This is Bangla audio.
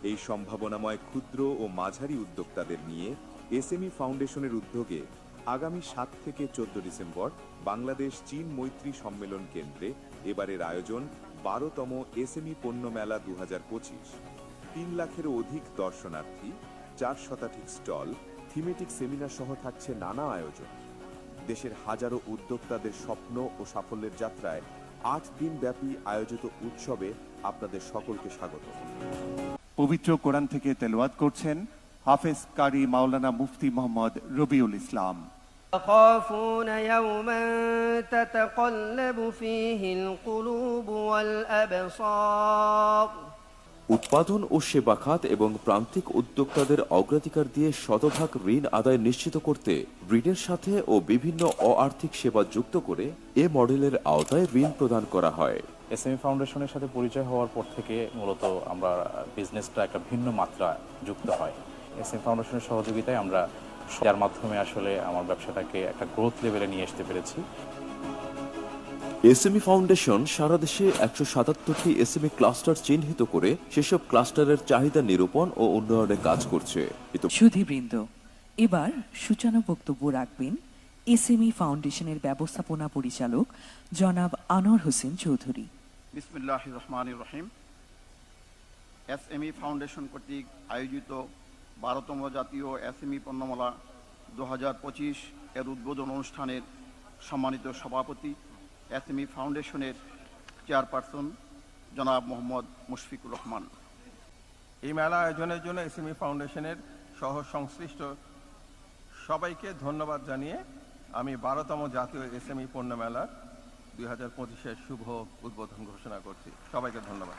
এই সম্ভাবনাময় ক্ষুদ্র ও মাঝারি উদ্যোক্তাদের নিয়ে এসএমই ফাউন্ডেশনের উদ্যোগে আগামী 7 থেকে 14 ডিসেম্বর বাংলাদেশ চীন মৈত্রী সম্মেলন কেন্দ্রে এবারের আয়োজন 12তম এসএমই পণ্য মেলা 2025। 3 লাখেরও অধিক দর্শনার্থী, 4 শতাধিক স্টল, থিমেটিক সেমিনার সহ থাকছে নানা আয়োজন। দেশের হাজারো উদ্যোক্তাদের স্বপ্ন ও সাফল্যের যাত্রায় 8 দিন ব্যাপী আয়োজিত উৎসবে আপনাদের সকলকে স্বাগত। পবিত্র কোরআন থেকে তেলাওয়াত করছেন হাফেজ কারি মাওলানা মুফতি মোহাম্মদ রবিউল ইসলাম। يخافون يوما تتقلب فيه القلوب والأبصار। উৎপাদন ও সেবা খাত এবং প্রান্তিক উদ্যোক্তাদের অগ্রাধিকার দিয়ে শতভাগ ঋণ আদায় নিশ্চিত করতে ঋণের সাথে ও বিভিন্ন অআর্থিক সেবা যুক্ত করে এ মডেলের আওতায় ঋণ প্রদান করা হয়। এসএমই ফাউন্ডেশনের সাথে পরিচয় হওয়ার পর থেকে মূলত আমরা বিজনেসটা একটা ভিন্ন মাত্রা যুক্ত হয়। এসএমই ফাউন্ডেশনের সহযোগিতায় আমরা যার মাধ্যমে আসলে আমার ব্যবসাটাকে একটা গ্রোথ লেভেলে নিয়ে আসতে পেরেছি। এসএমই ফাউন্ডেশন সারা দেশে 177টি এসএমই ক্লাস্টার চিহ্নিত করে সেসব ক্লাস্টারের চাহিদা নিরূপণ ও উন্নয়নে কাজ করছে। সুধীবৃন্দ, এবার সূচনা বক্তব্য রাখবেন এসএমই ফাউন্ডেশনের ব্যবস্থাপনা পরিচালক জনাব আনোয়ার হোসেন চৌধুরী। বিসমিল্লাহির রহমানির রহিম। এসএমই ফাউন্ডেশন কর্তৃক আয়োজিত 12তম জাতীয় এসএমই পণ্যমেলা 2025 এর উদ্বোধন অনুষ্ঠানের সম্মানিত সভাপতি, এসএমই ফাউন্ডেশনের চেয়ারপারসন জনাব মোহাম্মদ মুশফিকুর রহমান। এই মেলা আয়োজনের জন্য এসএমই ফাউন্ডেশনের সহ সংশ্লিষ্ট সবাইকে ধন্যবাদ জানিয়ে আমি 12তম জাতীয় এসএমই পণ্য মেলার 2025-এর শুভ উদ্বোধন ঘোষণা করছি। সবাইকে ধন্যবাদ।